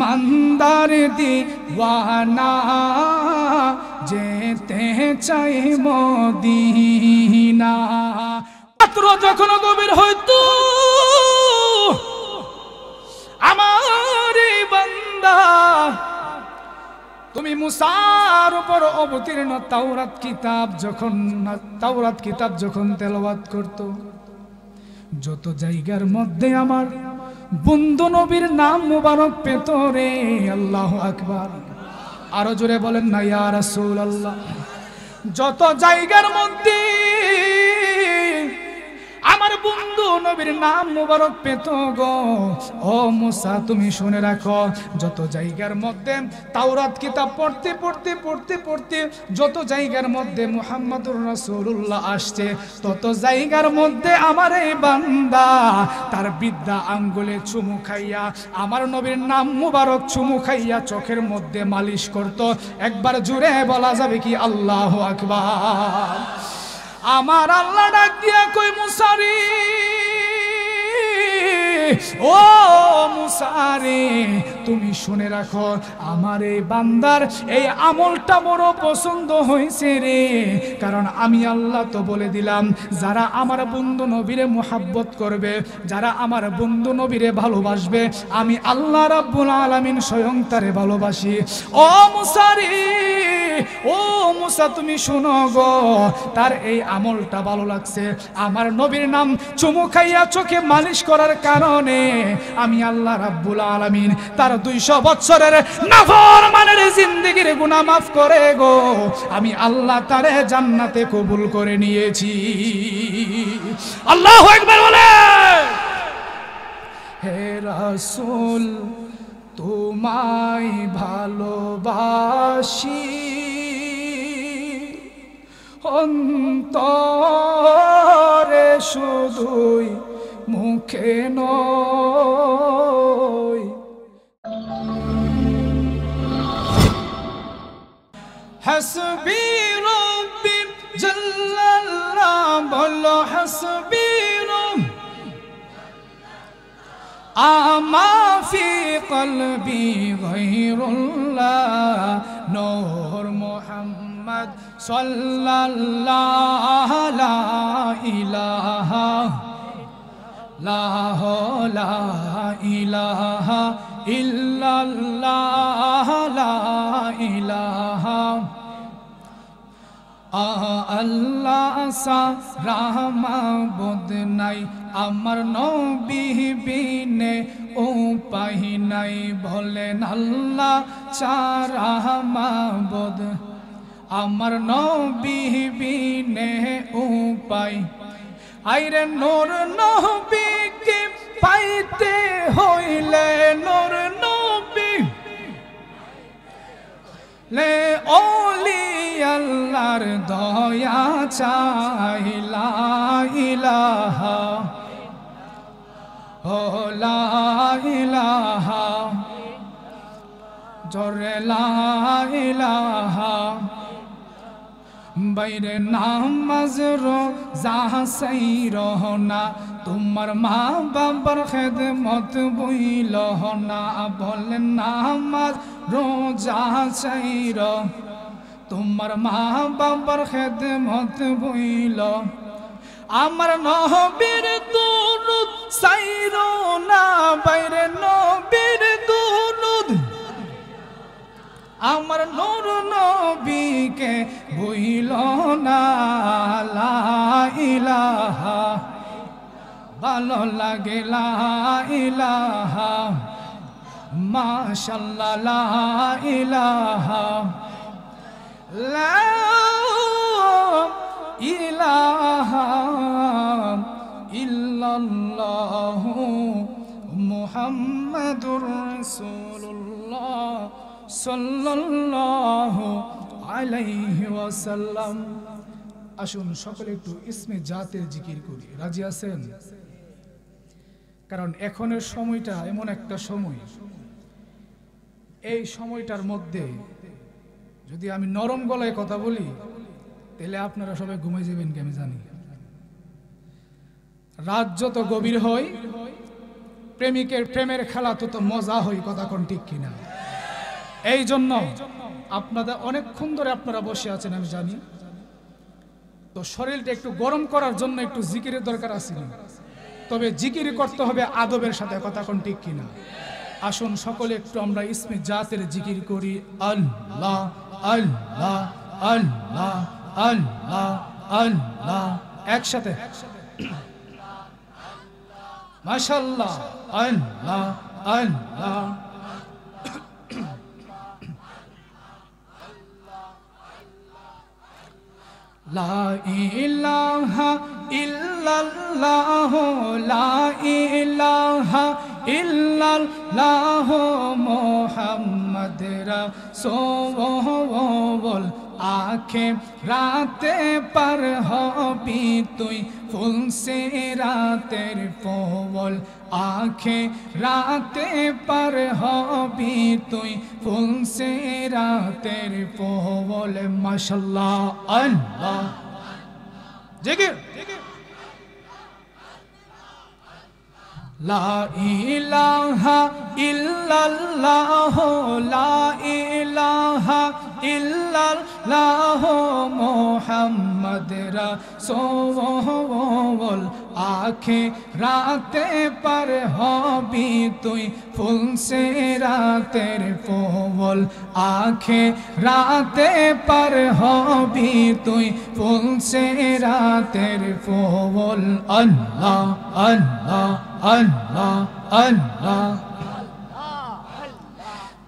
ইমানদার দিওয়ানা যেতে চাই মদিনা। রাত্র যখন গভীর হইতো আমার বান্দা তুমি মুসার উপর অবতীর্ণ তাওরাত কিতাব যখন তেলাওয়াত করত, যত জায়গার মধ্যে আমার বন্ধু নবীর নাম মুবারক পেত রে। আল্লাহু আকবার, আরো জোরে বলেন না ইয়া রাসূলুল্লাহ। যত জায়গার মধ্যে আমার বন্ধু নবীর নাম মুবারক পেত গো, ও মুসা তুমি শুনে রাখো, যত জায়গার মধ্যে তাওরাত কিতাব পড়তে যত জায়গার মধ্যে মুহাম্মদুর রাসূলুল্লাহ আসছে, তত জায়গার মধ্যে আমার এই বান্দা তার বিদ্যা আঙ্গুলে চুমু খাইয়া আমার নবীর নাম মুবারক চুমু খাইয়া চোখের মধ্যে মালিশ করত। একবার জুড়ে বলা যাবে কি আল্লাহু আকবার। আমার আল্লাহ ডাক দিয়া কই মুসারে, ও মুসারে তুমি শুনে রাখো, আমার এই বান্দার এই আমলটা বড় পছন্দ হয়েছে রে। কারণ আমি আল্লাহ তো বলে দিলাম, যারা আমার বন্ধু নবীরে মুহাব্বত করবে, যারা আমার বন্ধু নবীরে ভালোবাসবে, আমি আল্লাহ রাব্বুল আলামিন স্বয়ং তারে ভালোবাসি। ও মুসারে, ও মুসা তুমি শুনো গো, তার এই আমলটা ভালো লাগছে, আমার নবীর নাম চুমু খাইয়া চোখে মালিশ করার কারণে আমি আল্লাহ রাব্বুল আলামিন তার 200 বছরের নাফরমানের জিন্দেগির গুনাহ মাফ করে গো, আমি আল্লাহ তারে জান্নাতে কবুল করে নিয়েছি। আল্লাহু আকবার বলে। হে রাসূল তোমায় ভালোবাসি, অন্তরে শুধুই মুখে নয়। হাসবি রব্বি জাল্লাল্লাহ, বলো হাসবি রব্বি আমা ফি কলবি গায়রুল্লাহ, নূর মুহাম্মদ সাল্লাল্লাহু লা ইলাহা লা ইলাহা ইল্লাল্লাহ, লা ইলাহা আল্লাহ সারা মাবুদ নাই, আমার নবী বিনে উপায় নাই, বলেন আল্লাহ ছাড়া মাবুদ, আমার নবী বিনে উপায়। আইরে নূর নবীকে পাইতে হইলে, নূর নবী লে ওলি আল্লাহর দয়া চাই, লা ইলাহা ও লা ইলাহা, জোরে লা ইলাহা। বাইরে নামাজ রোজা সেই রহনা, তোমার মা বাবার খেদমত বইল না, বলেন নামাজ রোজা সেই রহ, তোমার মা বাবার খেদমত বইল, আমার নবীর দুরূদ সাইরো না, বাইরে নবীর দুরূদ, আমার নূর নবীকে ভুইল না, লা ইলাহা ভালো লাগে, লা ইলাহা মাশাআল্লাহ, লা ইলাহা লা ইলাহা ইল্লাল্লাহু মুহাম্মাদুর রাসূলুল্লাহ সাল্লাল্লাহু আলাইহি ওয়াসাল্লাম। আসুন সকলে একটু ইসমে জাতের জিকির করি, রাজি আছেন? কারণ এখনের সময়টা এমন একটা সময়, এই সময়টার মধ্যে যদি আমি নরম গলায় কথা বলি তাহলে আপনারা সবাই ঘুমিয়ে যাবেন কি আমি জানি। রাত যত গভীর হয় প্রেমিকের প্রেমের খেলা তো মজা হয়, কথা কোন ঠিক কিনা? এই জন্য আপনাদের অনেকক্ষণ ধরে আপনারা বসে আছেন আমি জানি, তো শরীরটা একটু গরম করার জন্য একটু জিকিরের দরকার আছে, তবে জিকির করতে হবে আদবের সাথে, কথা কোন ঠিক কিনা? আসুন সকলে একটু আমরা ইসমে জাতের জিকির করি। আল্লাহ আল্লাহ আল্লাহ আল্লাহ আল্লাহ, একসাথে মাশাআল্লাহ। আল্লাহ আল্লাহ লা ইলাহা ইল্লাল্লাহ লা ইলাহা ইল্লাল্লাহ মুহাম্মদ রাসূল। আখে রাতে পার হবি তুই ফুল সে রাতের ফল, আখে রাতে পার হবি তুই ফুল সে রাতের ফল। মাশাআল্লাহ আল্লাহ জিকির। লা ইলাহা ইল্লাল্লাহ লা ইলাহা ইল্লাল্লাহ মুহাম্মদ রাসূল। আখে রাতে পার হবি তুই ফুল সে রাতের ফল, আখে রাতে পার হবি তুই ফুল সে রাতের ফল। আল্লাহ আল্লাহ আল্লাহ আল্লাহ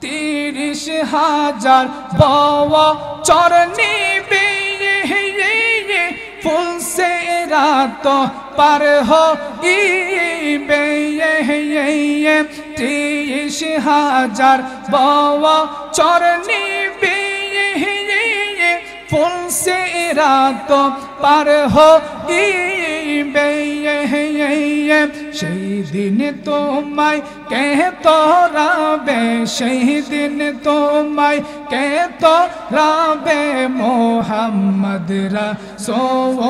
30,000 বছর নিবি ফুল সে রাত পার হইবে। 30,000 বছর নিবি ফুল সে রাত পার হইবে। সেই দিন তোমায় কে তোরাবে, সেই দিন তোমায় কে তোরাবে মুহাম্মদ রাসূল।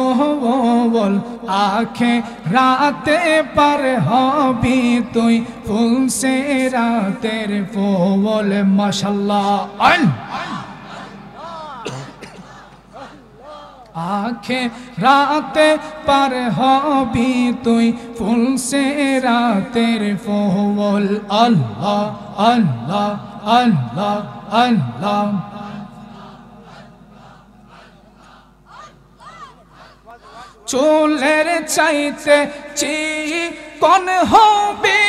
আখে রাতে পার হবি তুই ফুল সে রাতের ফল। মাশাআল্লাহ আখে রাতে পার হবি তুই ফুল সে রাতের ফল। আল্লাহ আল্লাহ আল্লাহ আল্লাহ চুলের চাইতে চিকন হবে,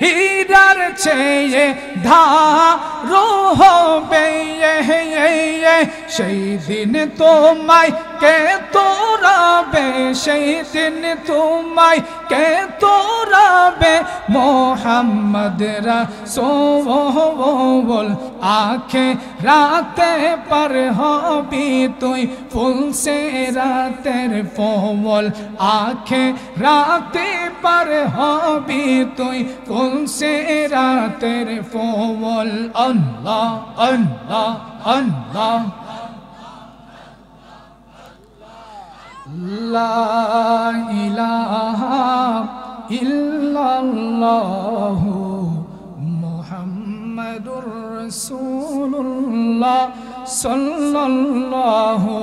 হীরার চেয়ে ধারো হবে। সেই দিন তোমায় কে তোরাবে, সেই দিন তোমায় কে তোরাবে মুহাম্মদ রাসূল। আখে রাতে পার হবি তুই ফুল সে রাতের ফল, আখে রাতে পার হবি তুই ফুল সে রাতের ফল। আল্লাহ আল্লাহ আল্লাহ লা ইলাহা ইল্লাল্লাহ মুহাম্মাদুর রাসূলুল্লাহ সাল্লাল্লাহু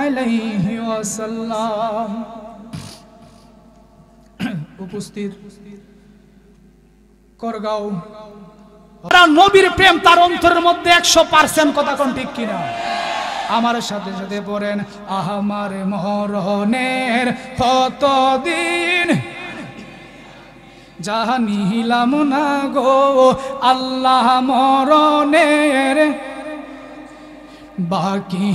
আলাইহি ওয়াসাল্লাম। উপস্থিত করগাঁও, নবীর প্রেম তার অন্তরের মধ্যে 100%, কথা কোন ঠিক কিনা? আমার সাথে সাথে পড়েন, আমার মরণের কতদিন জানিলাম না গো আল্লাহ, মরণের বাকি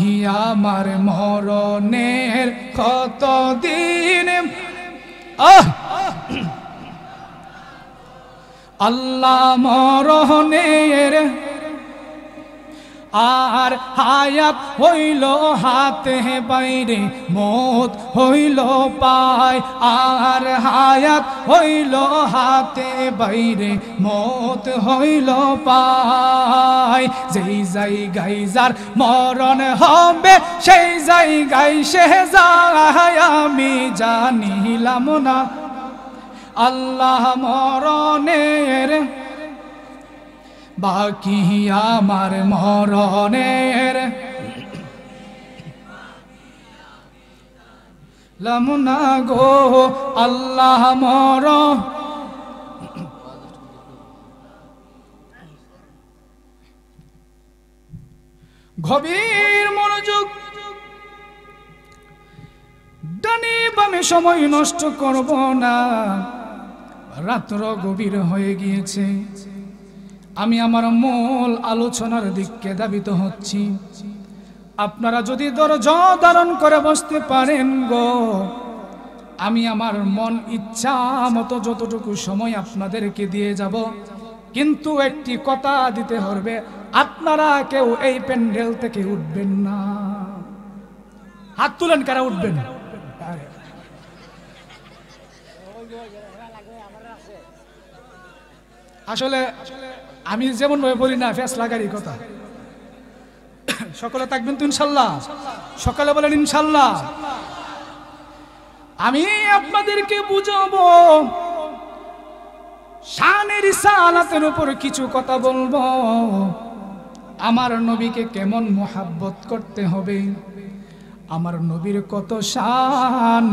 আমার মরণের কতদিন। আল্লাহ মরণের আর হায়াত হইল হাতে বাইরে, মত হইল পায়। আর হায়াত হইল হাতে বাইরে, মত হইল পায়। যেই জায়গায় যার মরণ হবে সেই জায়গায় সে যায়, আমি জানিলাম না। আল্লাহ মরণের বাকি আমার মরণের লামনা গো আল্লাহ গভীর মনোযোগ, ডানে বামে সময় নষ্ট করব না, রাত্র গভীর হয়ে গিয়েছে। আমি আমার মূল আলোচনার দিকে ধাবিত হচ্ছি। আপনারা যদি ধৈর্য ধারণ করে বসতে পারেন গো, আমি আমার মন ইচ্ছা মতো যতটুকু সময় আপনাদেরকে দিয়ে যাব। কিন্তু একটি কথা দিতে হবে, আপনারা কেউ এই প্যান্ডেল থেকে উঠবেন না। হাত তুলেন, কারা উঠবেন? আসলে আমি যেমন ভাবে বলি না, ফেস লাগারই কথা। সকলে থাকবেন তো ইনশাল্লাহ? সকালে বলেন ইনশাল্লাহ। আমি আপনাদেরকে বুঝাবো, শানের রিসালাতের উপর কিছু কথা বলবো। আমার নবীকে কেমন মুহাব্বত করতে হবে, আমার নবীর কত শান,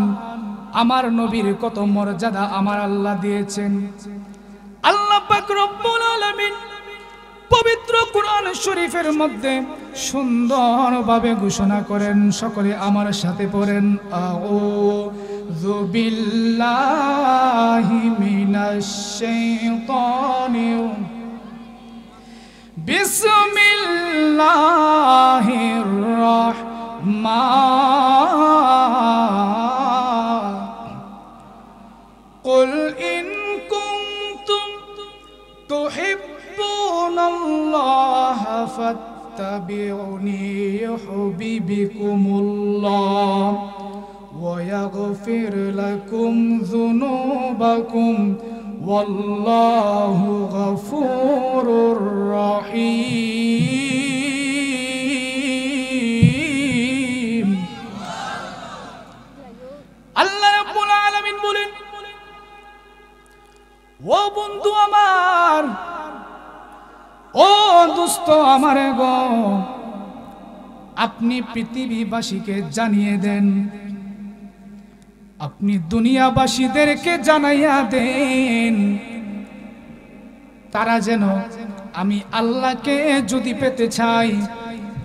আমার নবীর কত মর্যাদা আমার আল্লাহ দিয়েছেন। আল্লাহ পাক রব্বুল আলামিন পবিত্র কোরআন শরীফের মধ্যে সুন্দরভাবে ঘোষণা করেন। সকলে আমার সাথে পড়েন, আউযু বিল্লাহি মিনাশ শাইতানির বিসমিল্লাহির রাহমানির কুল ইন কুনতুম তুহিব্বুনাল্লাহা ফাত্তাবিউনি ইউহিব্বুকুমুল্লাহ ওয়া ইয়াগফির লাকুম যুনুবাকুম ওয়াল্লাহু গফুরুর রহিম। আল্লাহ রাব্বুল আলামিন বলেন, ও বন্ধু আমার, ও দোস্ত আমার গো, আপনি পৃথিবীবাসীকে জানিয়ে দেন, আপনি দুনিয়াবাসীদেরকে জানাইয়া দেন, তারা যেন আমি আল্লাহকে যদি পেতে চাই,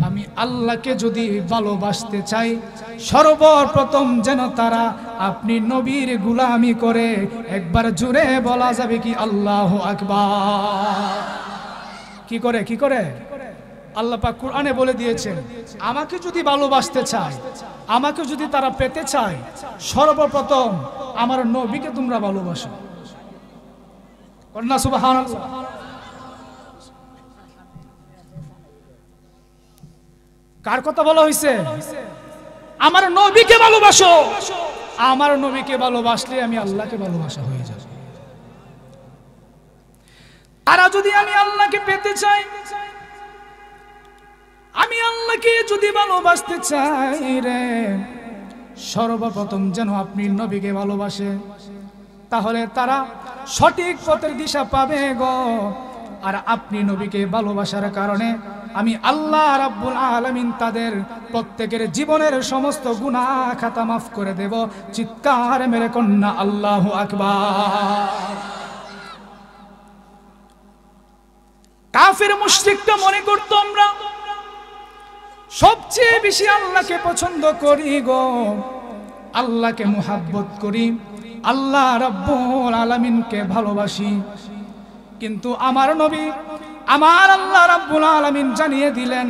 আমি আল্লাহকে যদি ভালোবাসতে চাই, সর্বপ্রথম যেন তারা আপনি নবীর গোলামি করে। একবার জোরে বলা যাবে কি আল্লাহু আকবার? কি করে কি করে? আল্লাহ পাক কোরআনে বলে দিয়েছেন, আমাকে যদি ভালোবাসতে চায়, আমাকে যদি তারা পেতে চায়, সর্বপ্রথম আমার নবীকে তোমরা ভালোবাসো। কন্যা সুবহানাল্লাহ। কার কথা বলা হয়েছে? আমার নবীকে ভালোবাসো। আমার নবীকে ভালোবাসলে আমি আল্লাহকে ভালোবাসা হয়ে যাবে। তারা যদি আমি আল্লাহকে পেতে চাই, আমি আল্লাহকে যদি ভালোবাসতে চাই রে, সর্বপ্রথম যেন আপনি নবীকে ভালোবাসে, তাহলে তারা সঠিক পথের দিশা পাবে গো। আর আপনি নবীকে ভালোবাসার কারণে আমি আল্লাহ রাব্বুল আলামিন তাদের প্রত্যেকের জীবনের সমস্ত গুনাহ খাতা মাফ করে দেব। চিৎকার মেরে কন্যা আল্লাহু আকবার। কাফির মুশরিকটা মনে করত আমরা সবচেয়ে বেশি আল্লাহকে পছন্দ করি গো, আল্লাহকে মুহাব্বত করি, আল্লাহ রাব্বুল আলামিনকে ভালোবাসি। কিন্তু আমার নবী, আমার আল্লাহ রাব্বুল আলামিন জানিয়ে দিলেন,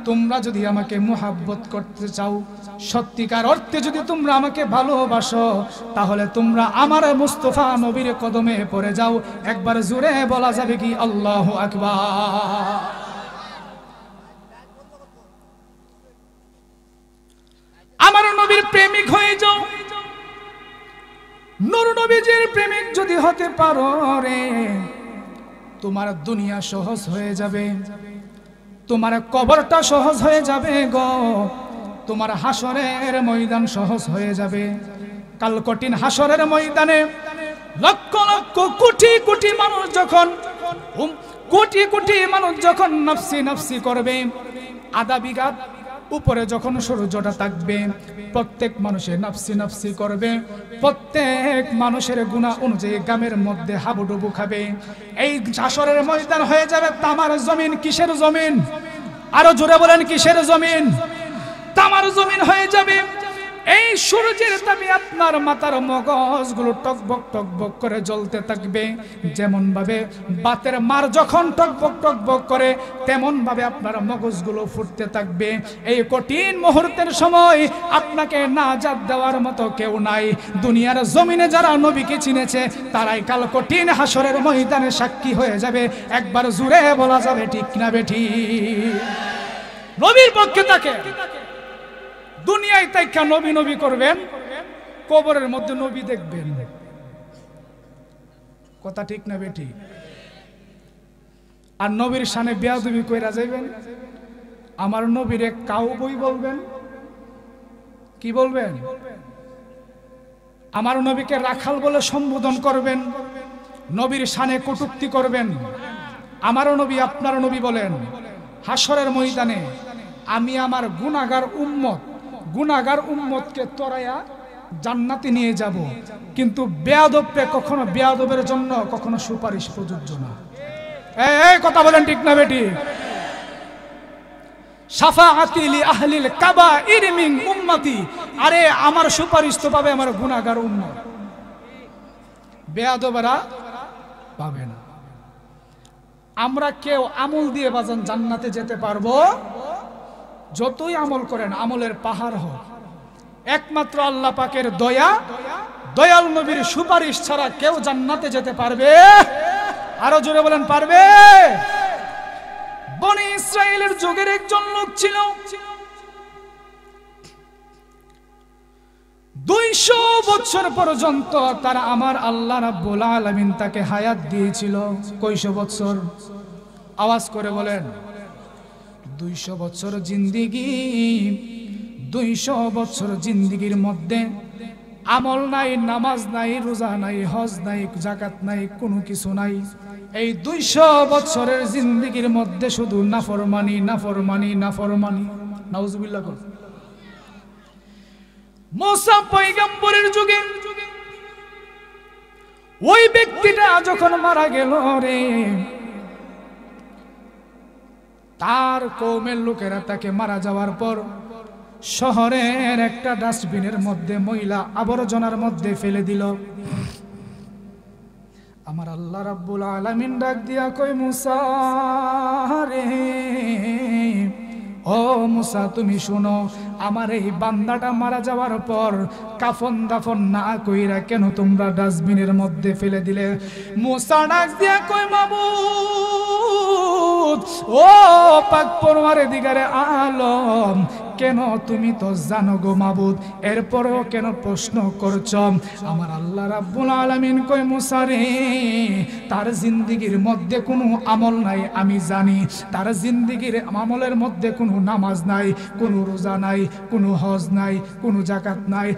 তোমরা যদি আমাকে মুহাব্বত করতে চাও, সত্যিকার অর্থে যদি তোমরা আমাকে ভালোবাসো, তাহলে তোমরা আমার মুস্তাফা নবীর কদমে পড়ে যাও। একবার জোরে বলা যাবে কি আল্লাহু আকবার? আমার নবীর প্রেমিক হয়ে যাও। নূর নবীজির প্রেমিক যদি হতে পারো রে, তোমার দুনিয়া সহজ হয়ে যাবে, তোমার কবরটা সহজ হয়ে যাবে গো, তোমার হাসরের ময়দান সহজ হয়ে যাবে। কাল কঠিন হাসরের ময়দানে লক্ষ লক্ষ কোটি কোটি মানুষ যখন কোটি কোটি মানুষ যখন নফসি নফসি করবে, আধা বিঘা উপরে যখন সূর্যটা থাকবে, প্রত্যেক মানুষের নফসি নফসি করবে, প্রত্যেক মানুষের গুনাহ অনুযায়ী গ্রামের মধ্যে হাবুডুবু খাবে। এই হাসরের ময়দান হয়ে যাবে তামার জমিন। কিসের জমিন? আরো জোরে বলেন, কিসের জমিন? তামার জমিন হয়ে যাবে। এই সূর্যের তাপে আপনার মাথার মগজগুলো টকবক টকবক করে জ্বলতে থাকবে। যেমন ভাবে বাতের মার যখন টকবক টকবক করে, তেমন ভাবে আপনার মগজগুলো ফুটতে থাকবে। এই কঠিন মুহূর্তের সময় আপনাকে নাজাত দেওয়ার মতো কেউ নাই। দুনিয়ার জমিনে যারা নবীকে চিনেছে তারাই কাল কঠিন হাসরের ময়দানে সাক্ষী হয়ে যাবে। একবার জুড়ে বলা যাবে ঠিক না বেঠি? নবীর পক্ষে থাকে দুনিয়ায় তাইকা নবী নবী করবেন, কবরের মধ্যে নবী দেখবেন। কথা ঠিক না বেটি? আর নবীর শানে বেয়াদবি কইরা যাইবেন। আমার নবীরে কাউবই বলবেন। কি বলবেন? আমার নবীকে রাখাল বলে সম্বোধন করবেন, নবীর শানে কটূক্তি করবেন। আমার নবী আপনার নবী বলেন, হাসরের ময়দানে আমি আমার গুনাহগার উম্মতকে তরাইয়া জান্নাতে নিয়ে যাব, কিন্তু বেয়াদবকে কখনো বেয়াদবের জন্য কখনো সুপারিশ প্রযোজ্য না। এই কথা বলেন ঠিক না বেটি? শাফাআতি লি আহলিল কাবাইর মিন উম্মতি, আরে আমার সুপারিশ তো পাবে আমার গুনাহগার উম্মত, বেয়াদবরা পাবে না। আমরা কেউ আমল দিয়ে বাজান জান্নাতে যেতে পারবো? যতই আমল করেন, আমলের পাহাড় হোক, একমাত্র আল্লাহ পাকের দয়া, দয়াল নবীর সুপারিশ ছাড়া কেউ জান্নাতে যেতে পারবে? আরো জোরে বলেন, পারবে? বনি ইসরাইলের যুগের একজন লোক ছিল, 200 বছর পর্যন্ত তারা আমার আল্লাহ রাব্বুল আলামিন তাকে হায়াত দিয়েছিল। কয়শো বছর? আওয়াজ করে বলেন। 200 বছর জিন্দিগি। 200 বছর জিন্দিগির মধ্যে আমল নাই, নামাজ নাই, রোজা নাই, হজ নাই, যাকাত নাই, কোনো কিছু নাই। এই 200 বছরের জিন্দিগির মধ্যে শুধু নাফরমানি, নাফরমানি, নাফরমানি। নাউজুবিল্লাহ। মুসা পয়গম্বরের যুগে ওই ব্যক্তিটা যখন মারা গেল রে, তার কওমের লোকেরা তাকে মারা যাওয়ার পর শহরের একটা ডাস্টবিনের মধ্যে ময়লা আবর্জনার মধ্যে ফেলে দিল। আমার আল্লাহ রাব্বুল আলামিন ডাক দিয়া কয়, মুসা রে, ও মুসা তুমি শোনো, আমার এই বান্দাটা মারা যাওয়ার পর কাফন দাফন না কইরা কেন তোমরা ডাস্টবিনের মধ্যে ফেলে দিলে? মুসা ডাক দিয়া কয়, মাবুদ, ও পাক পরওয়ারদিগারে আলম, কেন তুমি তো জানো গো মাবুদ, এরপরেও কেন প্রশ্ন করছো? আমার আল্লাহ রাব্বুল আলামিন কয়, মুসা রে, তার জিন্দিগির মধ্যে কোনো আমল নাই আমি জানি। তার জিন্দিগির আমলের মধ্যে কোনো নামাজ নাই, কোনো রোজা নাই, কোনো হজ নাই, কোনো যাকাত নাই।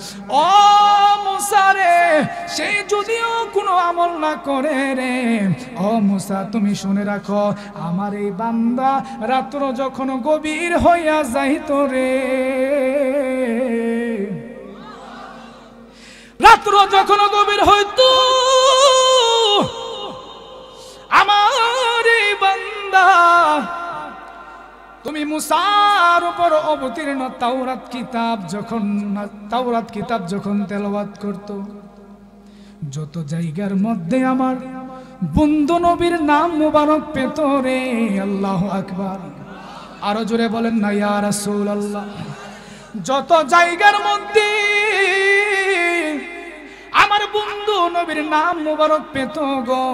ও মুসা রে, সে যদিও কোনো আমল না করে রে, ও মুসা তুমি শুনে রাখো, আমার এই বান্দা রাত্র যখন গভীর হইয়া যাইত রে, রাত্র যখন গভীর হইতো, আমার এই বান্দা তুমি মুসার উপর অবতীর্ণ তাওরাত কিতাব যখন তেলাওয়াত করত, যত জায়গার মধ্যে আমার বন্ধু নবীর নাম মুবারক পেত রে। আল্লাহু আকবার। আরো জোরে বলেন না ইয়া রাসূলুল্লাহ। যত জায়গার মধ্যে আমার বন্ধু নবীর নাম মুবারক পেত গো,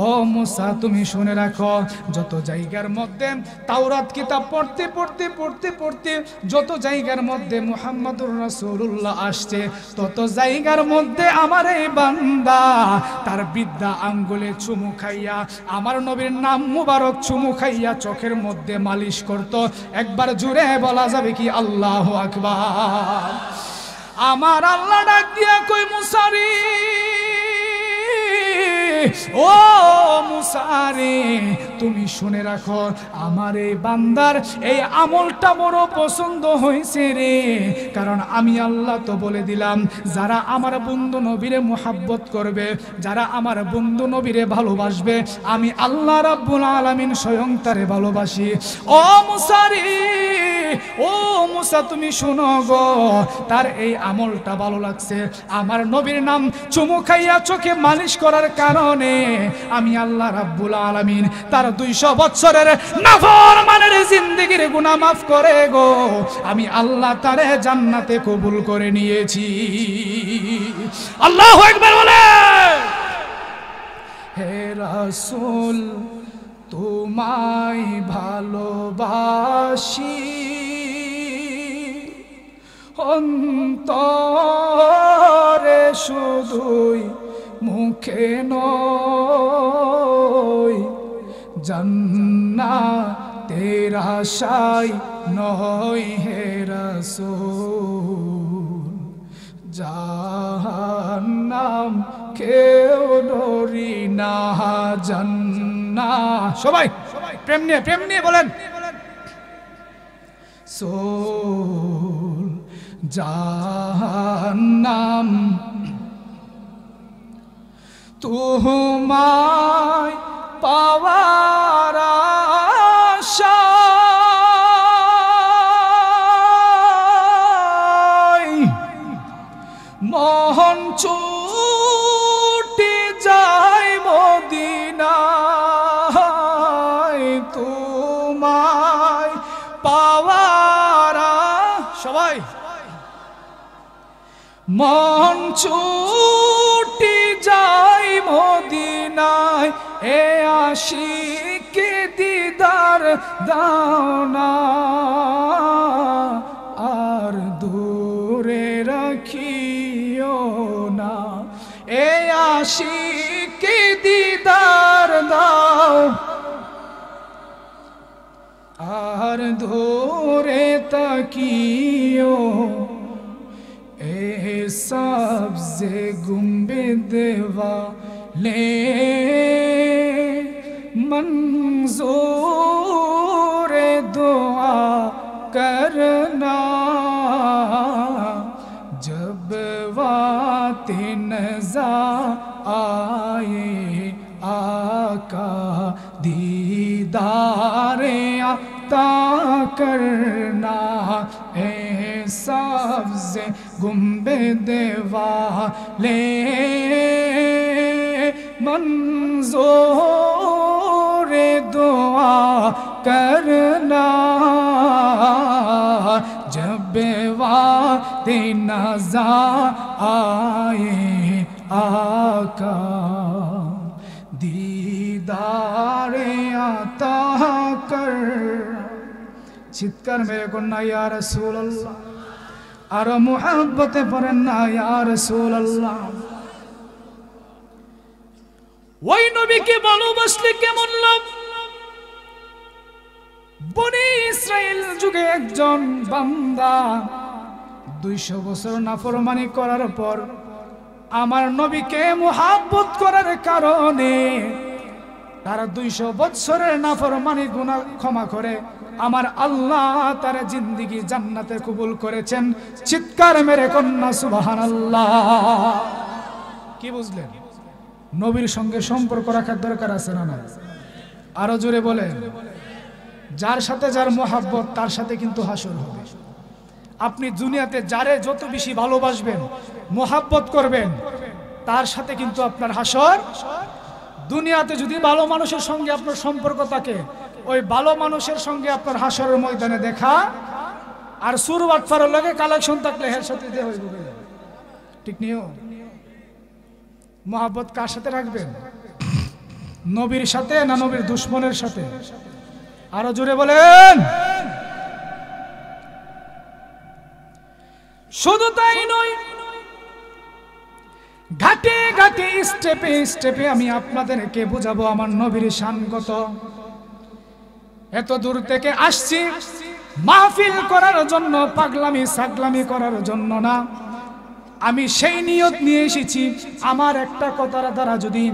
ও মুসা তুমি শুনে রাখো, যত জায়গার মধ্যে তাওরাত কিতাব পড়তে পড়তে পড়তে পড়তে যত জায়গার মধ্যে মুহাম্মদুর রাসূলুল্লাহ আসছে, তত জায়গার মধ্যে আমার এই বান্দা তার বিদ্যা আঙ্গুলে চুমু খাইয়া আমার নবীর নাম মুবারক চুমু খাইয়া চোখের মধ্যে মালিশ করত। একবার জুড়ে বলা যাবে কি আল্লাহু আকবার। আমার আল্লাহ ডাক দিয়া কই, মুসা রে, ও মুসা রে তুমি শুনে রাখো আমার এই বান্দার এই আমলটা বড় পছন্দ হয়েছে রে, কারণ আমি আল্লাহ তো বলে দিলাম যারা আমার বন্ধু নবীরে মুহাব্বত করবে, যারা আমার বন্ধু নবীরে ভালোবাসবে, আমি আল্লাহ রাব্বুল আলামিন স্বয়ং তারে ভালোবাসি। ও মুসা রে, ও মুসা তুমি শুনো গো, তার এই আমলটা ভালো লাগছে, আমার নবীর নাম চুমু খাইয়া চোখে মালিশ করার কারণে আমি আল্লাহ রাব্বুল আলামিন তার 200 বছরের নাফরমানের জিন্দেগির গুনাহ মাফ করে গো, আমি আল্লাহ তারে জান্নাতে কবুল করে নিয়েছি। আল্লাহু আকবার বলে। হে রাসূল তোমায় ভালোবাসি অন্তরে শুধুই মুখে নয়, জান্নাতের আশায় নয় হে রাসূল, জাহান্নাম কেউ ডরি না জান্নাত। সবাই প্রেম নিয়ে বলেন সোল জাহান্নাম তোমায় পাওয়ার আশায় মোহন ছুটে যায় মদিনায়, তোমায় পাওয়ার সবাই মন ছুটে যায় মদিনায়, এ আশিকে দিদার দাও না আর দূরে রাখিও না, এ আশিকে দিদার দাও আর দূরে তাকিও, এ সবজে গুম্বিদ वाले मंजूर दुआ करना, जब वाते नज़र आए आका दीदारे अता करना, ए सब्ज़े गुंबद वाले मंजूर दुआ करना, जब वाते नज़र आए आका दीदारे अता कर। চিৎকার মেরে কন্যা ইয়া রাসূলুল্লাহ, আর মুহাব্বতে পড়েন না ইয়া রাসূলুল্লাহ। ওই নবীকে ভালোবাসলে কেমন লাভ? বনি ইসরাইল যুগে একজন বান্দা 200 বছর নাফরমানি করার পর আমার নবীকে মুহাব্বত করার কারণে তার 200 বছরের নাফরমানি গুনাহ ক্ষমা করে আমার আল্লাহ তার জিন্দেগি জান্নাতে কবুল করেছেন। চিৎকার মেরে কন্যা সুবহানাল্লাহ। কি বুঝলেন? নবীর সঙ্গে সম্পর্ক রাখার দরকার আছে না? আরো জোরে বলেন। যার সাথে যার মোহাব্বত তার সাথে কিন্তু হাসর হবে। আপনি দুনিয়াতে যারে যত বেশি ভালোবাসবেন, মোহাব্বত করবেন, তার সাথে কিন্তু আপনার হাসর। দুনিয়াতে যদি ভালো মানুষের সঙ্গে আপনার সম্পর্ক থাকে, ওই ভালো মানুষের সঙ্গে আপনার হাসরের ময়দানে দেখা, আর সুর বাটফারের লগে কালেকশন থাকলে হের সাথে হইব। ঠিক নিও। মোহাব্বত কার সাথে রাখবেন? নবীর সাথে না নবীর দুশ্মনের সাথে? আরো জোরে বলেন। শুধু তাই নয়, ঘাটে ঘাটে স্টেপে স্টেপে আমি আপনাদেরকে বুঝাবো আমার নবীর শান কত। এত দূর থেকে আসছি মাহফিল করার জন্য, পাগলামি সাগলামি করার জন্য না। আমি সেই নিয়ত নিয়ে এসেছি, আমার একটা কথার দ্বারা যদি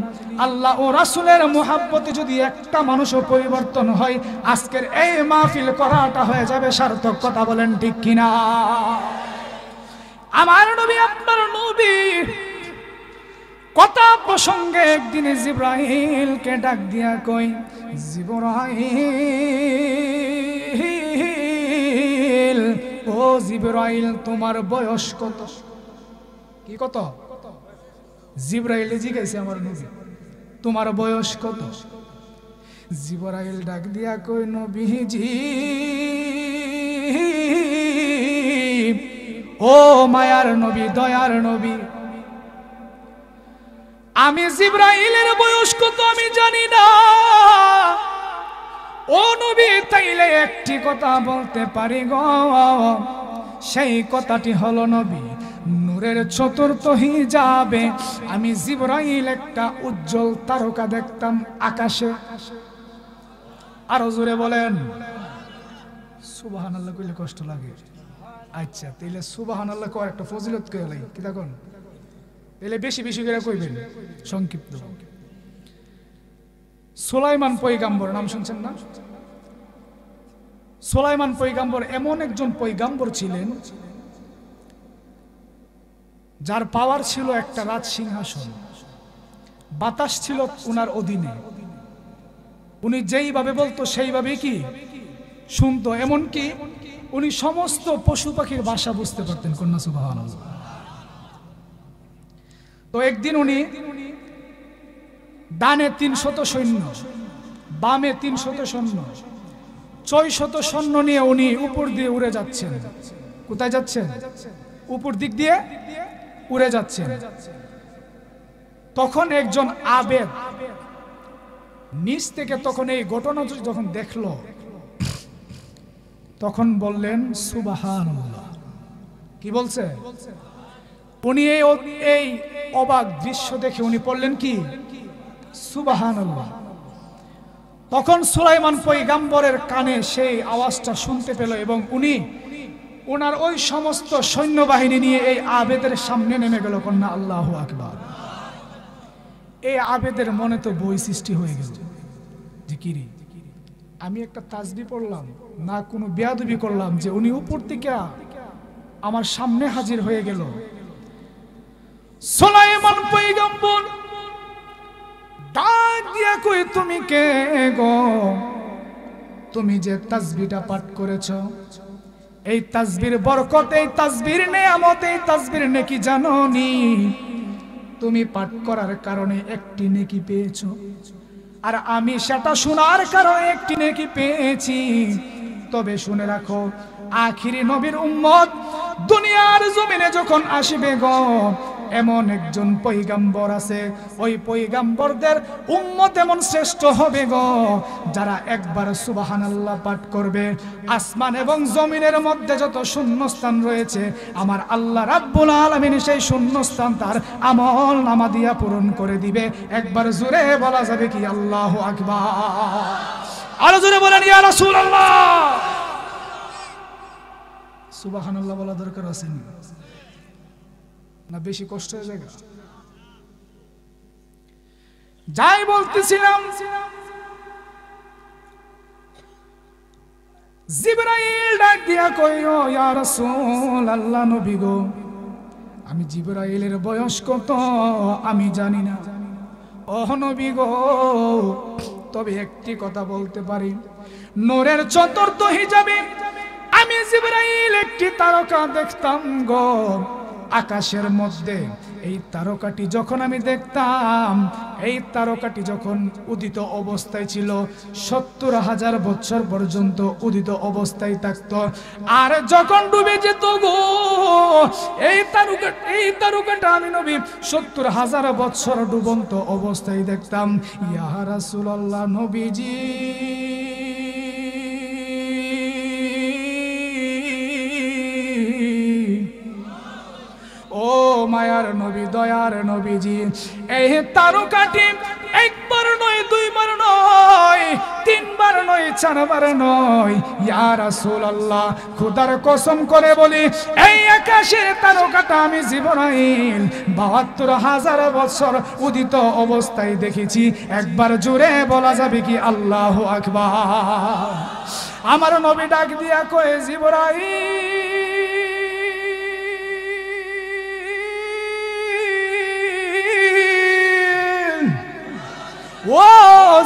আল্লাহ ও রাসূলের মুহাব্বতে যদি একটা মানুষও পরিবর্তন হয়, আজকের এই মাহফিল করাটা হয়ে যাবে সার্থক। কথা বলেন ঠিক কিনা? আমার নবী, আপনার নবী কথা প্রসঙ্গে একদিন জিবরাইলকে ডাক দিয়া কই, জিবরাইল, ও জিবরাইল, তোমার বয়স কত? কি কত? জিবরাইলে জিজ্ঞাসা আমার নবী, তোমার বয়স কত? জিবরাইল ডাক দিয়া কই, নবীজি, ও মায়ার নবী, দয়ার নবী, আমি জিবরাইলের বয়স কত আমি জানি না। ও নবী, তাইলে একটি কথা বলতে পারি গো, সেই কথাটি হলো নবী, নূরের চতুর্থ হিজাবে আমি জিবরাইল একটা উজ্জ্বল তারকা দেখতাম আকাশে। আরো জোরে বলেন সুবহানাল্লাহ। কইলে কষ্ট লাগে? আচ্ছা, তাইলে সুবহানাল্লাহ কয় একটা ফজিলত কইলাই কি দেখুন, তাইলে বেশি বেশি করে কইবেন সংক্ষিপ্ত। সুলাইমান পয়গাম্বর নাম শুনছেন না? সুলাইমান পয়গাম্বর এমন একজন পয়গাম্বর ছিলেন যার পাওয়ার ছিল একটা রাজ সিংহাসন, বাতাস ছিল উনার অধীনে, উনি যেইভাবে বলতো সেইভাবে কি শুনতো, এমনকি উনি সমস্ত পশু পাখির ভাষা বুঝতে পারতেন। কন্যা সুবহানাল্লাহ। তো একদিন উনি ডানে 300 সৈন্য, বামে 300 সৈন্য, 600 সৈন্য নিয়ে উনি উপর দিয়ে উড়ে যাচ্ছেন। কোথায় যাচ্ছেন? উপর দিক দিয়ে উড়ে যাচ্ছেন। তখন একজন আবেদ নিচ থেকে তখন এই ঘটনা যখন দেখলো, তখন বললেন সুবহানাল্লাহ। কি বলছে? উনি এই অবাক দৃশ্য দেখে উনি বললেন কি? সুবহানাল্লাহ। তখন সুলাইমান পয়গাম্বরের কানে সেই আওয়াজটা শুনতে পেল এবং উনি ওনার ওই সমস্ত সৈন্যবাহিনী নিয়ে এই আবেদের সামনে নেমে গেল। কন্যা আল্লাহু আকবার। এই আবেদের মনে তো বই সৃষ্টি হয়ে গেল যে কি রে, আমি একটা তাসবিহ পড়লাম না, কোনো বেয়াদবি করলাম যে উনি উপর থেকে আমার সামনে হাজির হয়ে গেল। সুলাইমান পয়গম্বর ডাক দিয়া কই, তুমি কে গো? তুমি যে তাসবিহটা পাঠ করেছো, এই তাসবির বরকত, এই তাসবির নেয়ামত, এই তাসবির নেকি জানোনি? তুমি পাঠ করার কারণে একটি নেকি পেয়েছো, আর আমি সেটা শোনার কারণে একটি নেকি পেয়েছি। তবে শুনে রাখো, আখিরি নবীর উম্মত দুনিয়ার জমিনে যখন আসবে গো, এমন একজন পয়গাম্বর আছে, ওই পয়গাম্বরদের উম্মত এমন শ্রেষ্ঠ হবে গো, যারা একবার সুবহানাল্লাহ পাঠ করবে, আসমান এবং জমিনের মধ্যে যত শূন্যস্থান রয়েছে আমার আল্লাহ রাব্বুল আলামিন সেই শূন্যস্থান তার আমল নামা দিয়া পূরণ করে দিবে। একবার জোরে বলা যাবে কি আল্লাহু আকবার? আরো জোরে বলেন ইয়া রাসূলুল্লাহ। সুবহানাল্লাহ বলা দরকার আছে না? বেশি কষ্ট হয়ে যায়? যাই বলতেছিলাম, জিবরাইল ডাক দিয়া কইও, ইয়া রাসূলুল্লাহ, নবী গো, আমি জিবরাইলের বয়স কত আমি জানি না। ও নবী গো, তবে একটি কথা বলতে পারি, নূরের চতুর্থ হিজাবে আমি জিবরাইল একটি তারকা দেখতাম গো আকাশের মধ্যে। এই তারকাটি যখন আমি দেখতাম, এই তারকাটি যখন উদিত অবস্থায় ছিল 70,000 বছর পর্যন্ত উদিত অবস্থায় থাকতো, আর যখন ডুবে যেত গো এই তারকাটা আমি নবী 70,000 বছর ডুবন্ত অবস্থায় দেখতাম। ইয়া রাসূলুল্লাহ, নবীজি, ও মায়ার নবী, দয়ার নবীজি, এই তারকাটি একবার নয়, দুইবার নয়, তিনবার নয়, চারবার নয়। ইয়া রাসূলুল্লাহ, খোদার কসম করে বলি, এই আকাশের তারকাটা আমি জিবরাইল ৭২,০০০ বছর উদিত অবস্থায় দেখেছি। একবার জোরে বলা যাবে কি আল্লাহু আকবার? আমার নবী ডাক দিয়া কয়ে, জিবরাইল, ও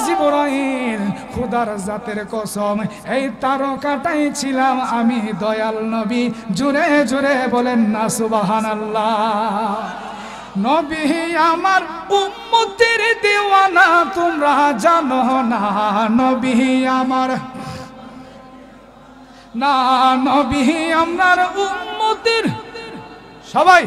জিবরাইল, খোদার জাতের কসম, এই তারকাটাই ছিলাম আমি, দয়াল নবী। জোরে জোরে বলেন না সুবহানাল্লাহ। নবী আমার উম্মতের দেওয়ানা, তোমরা জানো না। নবী আমার না, নবী আমার উম্মতের, সবাই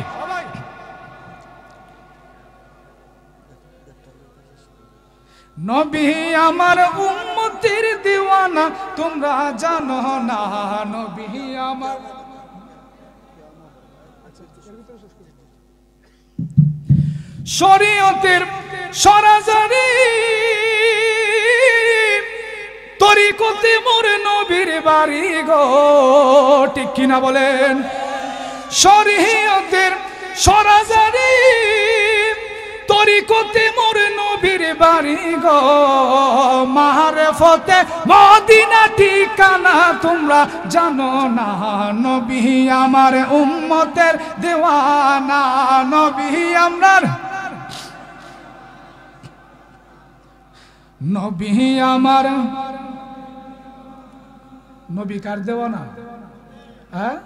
নবী আমার উম্মতের দেওয়ানা, তোমরা জানো না। নবী আমার শরীয়তের সরাসরি তরিকতে মোর নবীর বাড়ি গো, ঠিক কিনা বলেন? শরীয়তের সরাসরি তরিকতে মোর নবীর বাড়ি গো, মারফতে মদিনা ঠিকানা, তোমরা জানো না। নবী আমার উম্মতের দেওয়ানা, নবী আমার, নবী আমার, নবী কার দেওয়ানা? হ্যাঁ,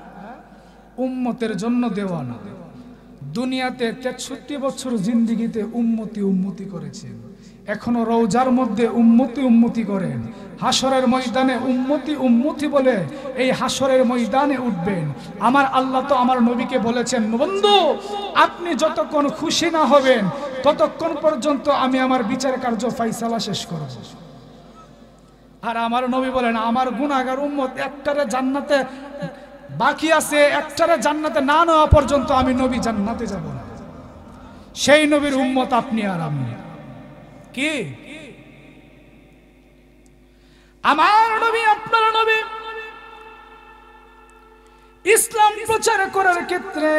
উম্মতের জন্য দেওয়ানা। দুনিয়াতে ৬৩ বছর জিন্দেগিতে উম্মতি উম্মতি করেছেন, এখনো রওজার মধ্যে উম্মতি উম্মতি করেন। হাসরের ময়দানে উম্মতি উম্মতি বলে এই হাসরের ময়দানে উঠবেন। আমার আল্লাহ তো আমার নবীকে বলেছেন, বন্ধু আপনি যতক্ষণ খুশি না হবেন ততক্ষণ পর্যন্ত আমি আমার বিচার কার্য ফাইসালা শেষ করব। আর আমার নবী বলেন, আমার গুনাহগার উম্মত একটারে জান্নাতে বাকি আছে, একটারে জান্নাতে না নেওয়া পর্যন্ত আমি নবী জান্নাতে যাব না। সেই নবীর উম্মত আপনি আর আমি। কি আমার নবী আপনার নবী ইসলাম প্রচার করার ক্ষেত্রে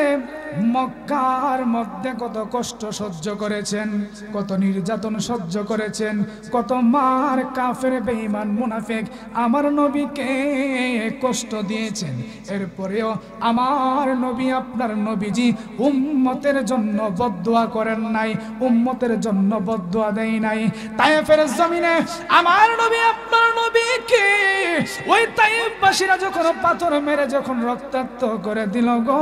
মক্কার মধ্যে কত কষ্ট সহ্য করেছেন, কত নির্যাতন সহ্য করেছেন, কত মার কাফের বেঈমান মুনাফিক আমার নবীকে কষ্ট দিয়েছেন। এরপরেও আমার নবী আপনার নবীজি উম্মতের জন্য বদদুয়া করেন নাই, উম্মতের জন্য বদদুয়া দেয় নাই। তায়েফের জমিনে আমার নবী আপনার নবীকে ওই তায়েফবাসীরা যখন পাথর মেরে যখন রক্তাক্ত করে দিল গো,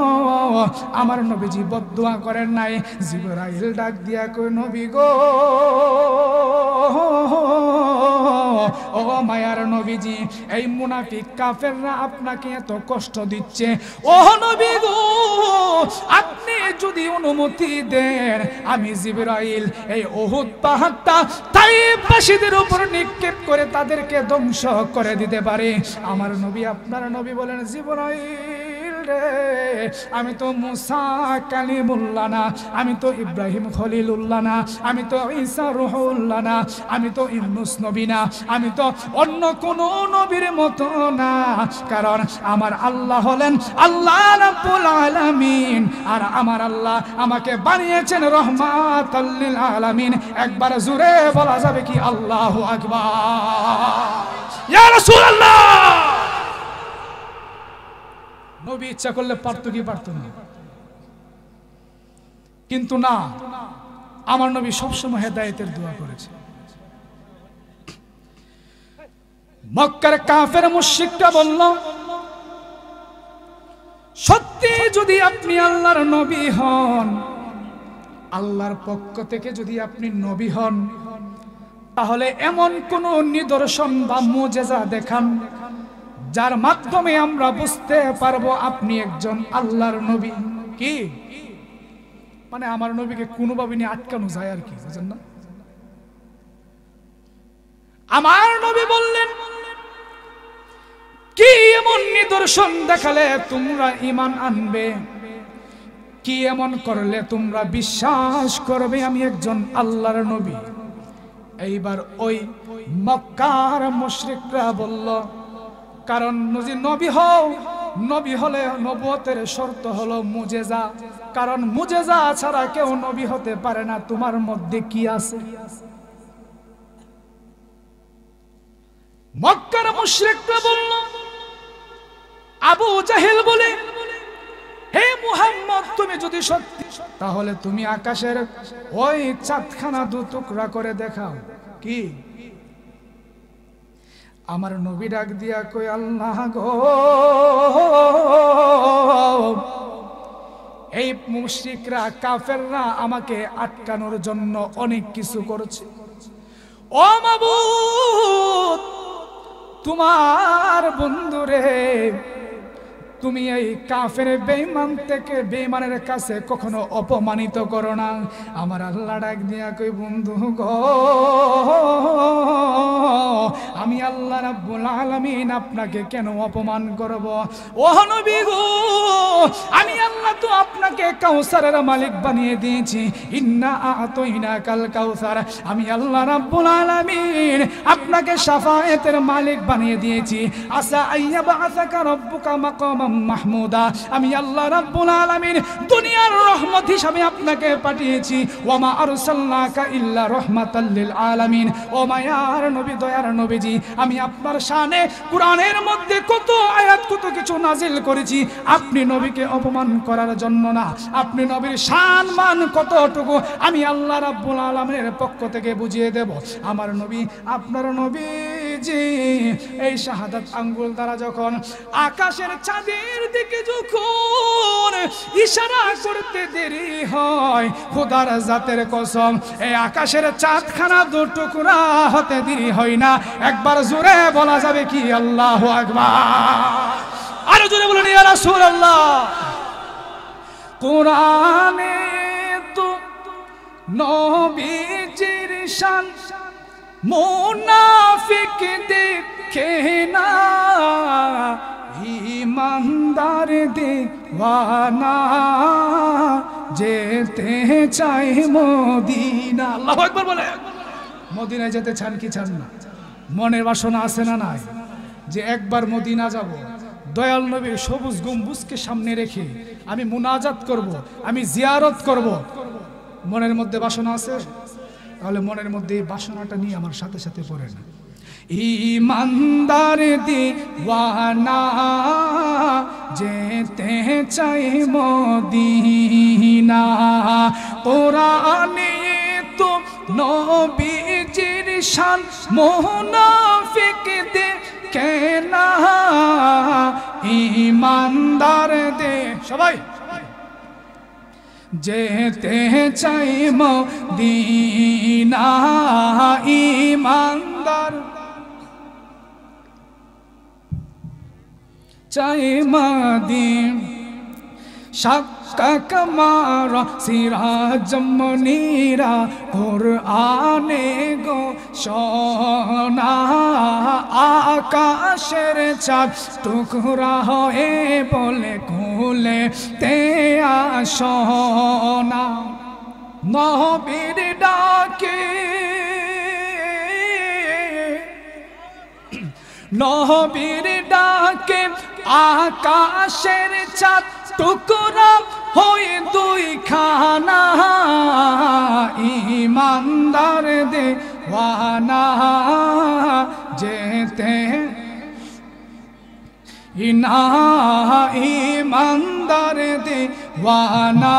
আমার নবীজি বদদুয়া করেন নাই। জিবরাইল ডাক দিয়া কই, নবী গো, ও মায়ার নবীজি, এই মুনাফিক কাফেররা আপনাকে এত কষ্ট দিচ্ছে, ও নবী গো, আপনি যদি অনুমতি দেন আমি জিবরাইল এই উহুদ পাহাড়টা তায়েফবাসীদের উপর নিক্ষেপ করে তাদেরকে ধ্বংস করে দিতে পারি। আমার নবী আপনার নবী বলেন, জিবরাইল রে, আমি তো মুসা কালিমুল্লাহ না, আমি তো ইব্রাহিম খলিলুল্লাহ না, আমি তো ঈসা রূহুল্লাহ না, আমি তো ইউনূস নবী না, আমি তো অন্য কোন নবীর মতো না। কারণ আমার আল্লাহ হলেন আল্লাহ রাব্বুল আলামিন, আর আমার আল্লাহ আমাকে বানিয়েছেন রহমাতাল লিল আলামিন। একবার জোরে বলা যাবে কি আল্লাহু আকবার? ইয়া রাসূলুল্লাহ। নবী ইচ্ছা করলে পারতো কি পারতো না? কিন্তু না, আমার নবী সবসময় হেদায়েতের দোয়া করেছে। মক্কার কাফের মুশরিকরা বলল, সত্যি যদি আপনি আল্লাহর নবী হন, আল্লাহর পক্ষ থেকে যদি আপনি নবী হন, তাহলে এমন কোন নিদর্শন বা মুজিজা দেখান যার মাধ্যমে আমরা বুঝতে পারবো আপনি একজন আল্লাহর নবী। কি মানে আমার নবীকে কোনোভাবে নিয়ে আটকানো যায় আর কি, বুঝেন না? আমার নবী বললেন, কি এমন নিদর্শন দেখালে তোমরা ঈমান আনবে, কি এমন করলে তোমরা বিশ্বাস করবে আমি একজন আল্লাহর নবী? এইবার ওই মক্কার মুশরিকরা বলল, কারণ নবী হও, নবী হলে নবুয়তের শর্ত হলো মুজেজা, কারণ মুজেজা ছাড়া কেউ নবী হতে পারে না, তোমার মধ্যে কি আছে? মক্কার মুশরিকরা বলল, আবু জাহেল বলে, হে মুহাম্মদ তুমি যদি সত্যি, তাহলে তুমি আকাশের ওই চাঁদখানা দু টুকরা করে দেখাও। কি? আমার নবী ডাক দিয়া কই, আল্লাহ গো, এই মুশরিকরা কাফেররা আমাকে আটকানোর জন্য অনেক কিছু করেছে। ও মাবুদ, তোমার বন্ধুরে তুমি এই কাফের বেঈমান থেকে বেঈমানের কাছে কখনো অপমানিত করো না। আমার আল্লাহ ডাক দিয়া কই, বন্ধু গো, আমি আল্লাহ রাব্বুল আলামিন আপনাকে কেন অপমান করব? ও নবী গো, আমি আল্লাহ তো আপনাকে কাউসারের মালিক বানিয়ে দিয়েছি। ইন্না আ'তাইনাকাল কাউসার, আমি আল্লাহ রাব্বুল আলামিন আপনাকে শাফায়েতের মালিক বানিয়ে দিয়েছি। আসা আইয়াবাসাকা রাব্বুকা মাকাম মাহমুদা, আমি আল্লাহ রাব্বুল আলামিন দুনিয়ার রহমত হিসাবে আপনাকে পাঠিয়েছি। ওয়া মা আরসালনাকা ইল্লা রাহমাতাল লিল আলামিন, ও মায়ার নবী, দয়ার নবীজি, আমি আপনার শানে কোরআনের মধ্যে কত আয়াত, কত কিছু নাজিল করেছি, আপনি নবীকে অপমান করার জন্য না। আপনি নবীর শান মান কতটুকু আমি আল্লাহ রাব্বুল আলামিনের পক্ষ থেকে বুঝিয়ে দেব। আমার নবী, আপনার নবীজি এই শাহাদাত আঙ্গুল দ্বারা যখন আকাশের চাঁদের দিকে যখন ইশারা করতে দেরি হয়, খোদার জাতের কসম, এই আকাশের চাঁদখানা দু টুকরা হতে দেরি হয় না। একবার জোরে বলা যাবে কি আল্লাহু আকবার? আরো জোরে বলুন ইয়া রাসূলুল্লাহ। কোরআনে তো নবীজির শান মুনাফিক দেখে না, ইমানদার দিওয়ানা যেতে চাই মদিনা। আল্লাহু আকবার বলে। মদিনায় যেতে চান কি চান না? মনের বাসনা আছে না নাই যে একবার মদিনা যাব, দয়াল নবীর সবুজ গম্বুজকে সামনে রেখে আমি মুনাজাত করব, আমি জিয়ারত করব? মনের মধ্যে বাসনা আছে? তাহলে মনের মধ্যে এই বাসনাটা নিয়ে আমার সাথে সাথে পড়েন, ইমানদার দিওয়ানা যেতে চাই মদিনা। কোরআনে তো নবীজির শান মুনাফিক দেখে না, ইমানদার দে সবাই যেতে চাই মদিনা, ইমানদার চাই মদিনা। শাক্কা কামার সিরাজ মনিরা কুরআনে গো সোনা, আকাশের চাঁদ টুকরা হয়ে বলে কুলে তে আসনা। নবীর ডাকে, নবীর ডাকে আকাশের চাঁদ টুকরা হয়ে দুই খানা, ইমানদার দেওয়ানা যেতে ইনা, ইমানদার দেওয়ানা।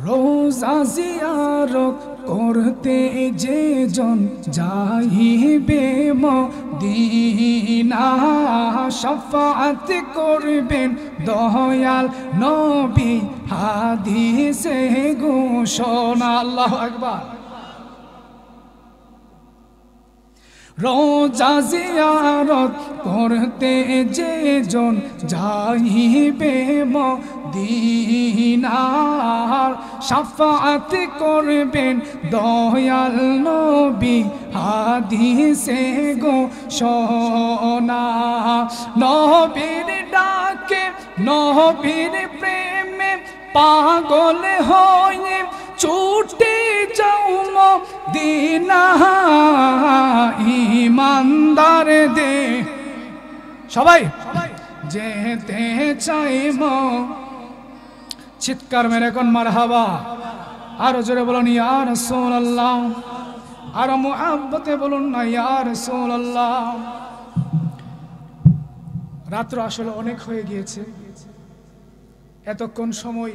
রোজা জিয়ারত করতে যে জন যাইবে মদিনা, শাফাআত করবেন দয়াল নবী হাদিসে ঘোষণা। আল্লাহু আকবার। রোজা জিয়ারত করতে যে জন যাইবে মদিনা, শাফাআত করবেন দয়াল নবী হাদিসে ঘোষণা। নবীর ডাকে, নবীর প্রেমে পাগল হয়ে ছুটে যাও মদিনা ইমানদার দে সবাই যেতে চাইব চিৎকার মেরে কোন মারহাবা আরো জোরে বলুন ইয়া রাসূলুল্লাহ আর মুহাব্বতে বলুন না ইয়া রাসূলুল্লাহ রাত্র আসলে অনেক হয়ে গিয়েছে এতক্ষণ সময়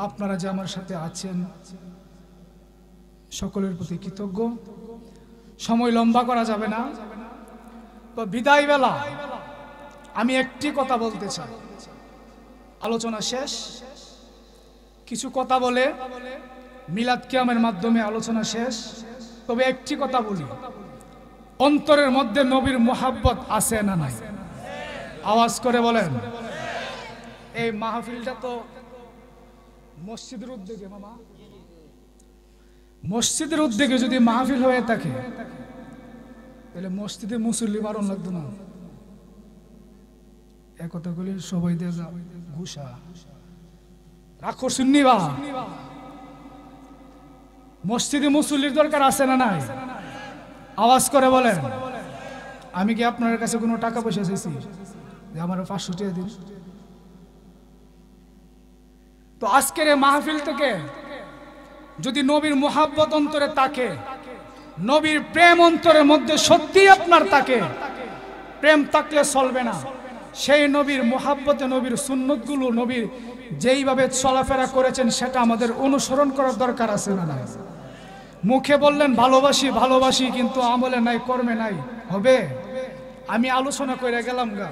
আপনারা যে আমার সাথে আছেন সকলের প্রতি কৃতজ্ঞ সময় লম্বা করা যাবে না তো বিদায় বেলা আমি একটি কথা বলতে চাই আলোচনা শেষ কিছু কথা বলে মিলাদ কিয়ামের মাধ্যমে আলোচনা শেষ তবে একটি কথা বলি অন্তরের মধ্যে নবীর মুহাব্বত আছে না নাই আওয়াজ করে বলেন এই মাহফিলটা তো মসজিদের উদ্যোগে মামা মসজিদের উদ্যোগে যদি মাহফিল হয়ে থাকে তাহলে মসজিদে মুসল্লি বারণ লাগতো না এক কথাগুলি সবাই দিয়ে যা ঘুষা রাখো শুননিবা মসজিদে মুসল্লির দরকার আছে না নাই আওয়াজ করে বলেন আমি কি আপনার কাছে কোনো টাকা পয়সা চাইছি যে আমার 500 টাকা দিন তো আজকের এই মাহফিল থেকে যদি নবীর মুহাব্বত অন্তরে থাকে নবীর প্রেম অন্তরের মধ্যে সত্যি আপনার থাকে প্রেম থাকলে চলবে না সেই নবীর মুহাব্বতে নবীর সুন্নতগুলো নবীর যেইভাবে চলাফেরা করেছেন সেটা আমাদের অনুসরণ করার দরকার আছে না নাই মুখে বললেন ভালোবাসি ভালোবাসি কিন্তু আমলে নাই কর্মে নাই হবে আমি আলোচনা করে গেলাম গা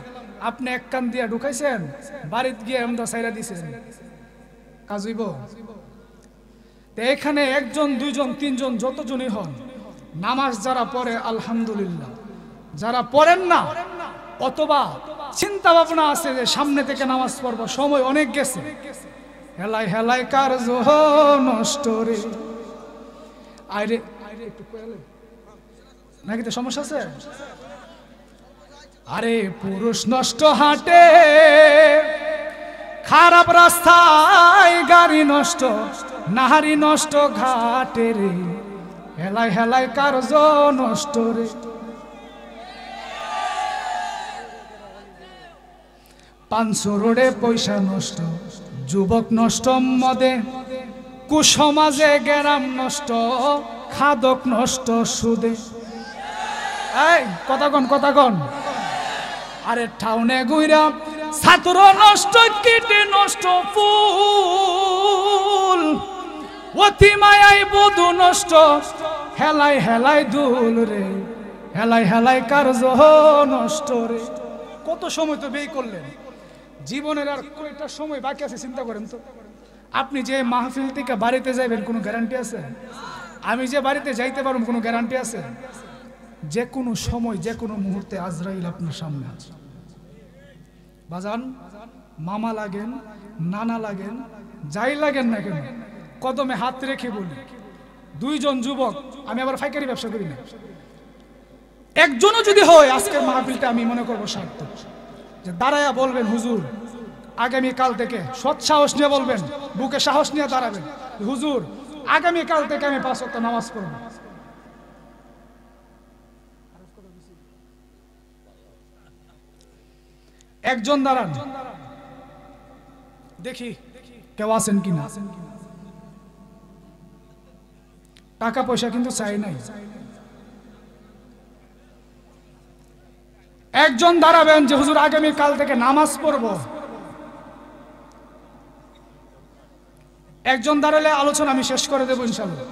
আপনি এক কান দিয়া ঢুকাইছেন বাড়িতে গিয়ে আমরা সাইরা দিছেন কাজ হইব তো এখানে একজন দুইজন তিনজন যতজনই হন নামাজ যারা পড়ে আলহামদুলিল্লাহ যারা পড়েন না অথবা চিন্তা ভাবনা আছে যে সামনে থেকে নামাজ পড়বো সময় অনেক গেছে হেলাই হেলাই কার্য নষ্ট রে আরে একটু কইলে নাকি তো সমস্যা আছে আরে পুরুষ নষ্ট হাঁটে খারাপ রাস্তায় গাড়ি নষ্ট নাহারি নষ্ট ঘাটে রে হেলাই হেলাই কার্য নষ্ট রে পাঁচশো রোডে পয়সা নষ্ট যুবক নষ্ট মদে কুসমাজে গ্রাম নষ্ট খাদক নষ্ট সুদে এই কথাগণ আরে ঠাউনে গুইরা ছাত্র নষ্ট কীটে নষ্ট ফুল অতি মায়াই বধু নষ্ট হেলাই হেলাই দুল রে হেলাই হেলাই কার্য নষ্ট রে কত সময় তো ব্যয় করলেন জীবনের আর কয়টা সময় বাকি আছে চিন্তা করেন তো আপনি যে মাহফিল থেকে বাড়িতে যাবেন কোনো গ্যারান্টি আছে আমি যে বাড়িতে যাইতে পারব কোনো গ্যারান্টি আছে যে কোনো সময় যে কোনো মুহূর্তে আজরাইল আপনার সামনে আছে বাজান মামা লাগেন নানা লাগেন যাই লাগেন না কেন কদমে হাত রেখে বলি দুইজন যুবক আমি আবার ফাইকারি ব্যবসা করি না একজনও যদি হয় আজকের মাহফিলটা আমি মনে করবো সার্থক যে দাঁড়ায়া বলবেন হুজুর আগামী কাল থেকে সৎ সাহস নিয়ে বলবেন বুকে সাহস নিয়ে দাঁড়াবেন হুজুর আগামী কাল থেকে আমি 5 ওয়াক্ত নামাজ পড়ব একজন দাঁড়ান দেখি কেউ আছেন কিনা টাকা পয়সা কিন্তু চাই নাই একজন দাঁড়াবেন যে হুজুর আগামী কাল থেকে নামাজ পড়ব একজন দাঁড়ালে আলোচনা আমি শেষ করে দেব ইনশাআল্লাহ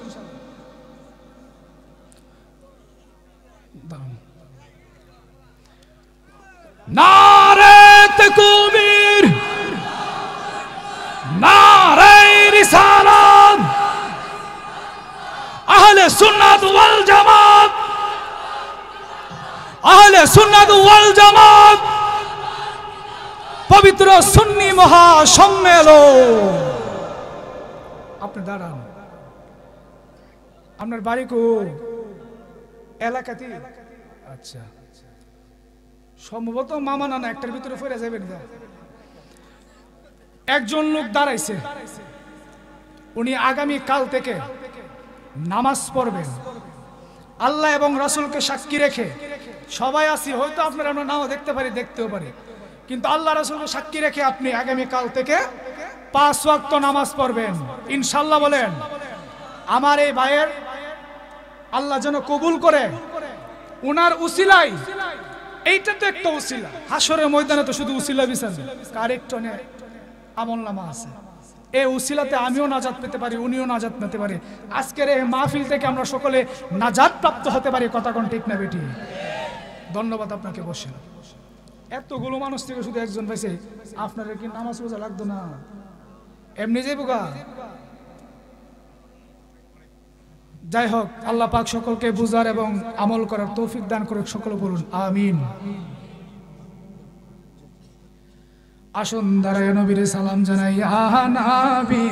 নারে তাকবীর নারে রিসালাত আহলে সুন্নাত ওয়াল জামাত আহলে সুন্নাত ওয়াল জামাত পবিত্র সুন্নি মহাসম্মেলন আপনি দাঁড়ান আপনার বাড়ি কো এলাকাতে আচ্ছা সম্ভবত মামা নানা একটার ভিতরে ফিরে যাবেন একজন লোক দাঁড়াইছে উনি আগামী কাল থেকে নামাজ পড়বেন আল্লাহ এবং রাসূলকে সাক্ষী রেখে। সবাই আসি হয়তো আপনারা আমরা নাও দেখতে পারি, দেখতেও পারি, কিন্তু আল্লাহ রাসূলকে সাক্ষী রেখে আপনি আগামী কাল থেকে 5 ওয়াক্ত নামাজ পড়বেন ইনশাআল্লাহ। বলেন আমার এই ভাইয়ের আল্লাহ যেন কবুল করে, উনার উসিলাই। এইটা তো একটা উসিলা, হাসরের ময়দানে তো শুধু উসিলা বিচারবে, কার একটু আমল নামা আছে, এই উসিলাতে আমিও নাজাত পেতে পারি, উনিও নাজাত পেতে পারে। আজকের এই মাহফিল থেকে আমরা সকলে নাজাত প্রাপ্ত হতে পারি। কথা কোন ঠিক না বেটি? ধন্যবাদ আপনাকে। বসেন। এতগুলো মানুষ থেকে শুধু একজন পাইছে, আপনার কি নামাজ রোজা লাগতো না? এমনি যাইব গা। যাই হোক, আল্লাহ পাক সকলকে বুঝার এবং আমল করার তৌফিক দান করুক। সকলে বলুন আমিন। আসুন দাঁড়ায় নবীর সালাম জানাই। ইয়া নবী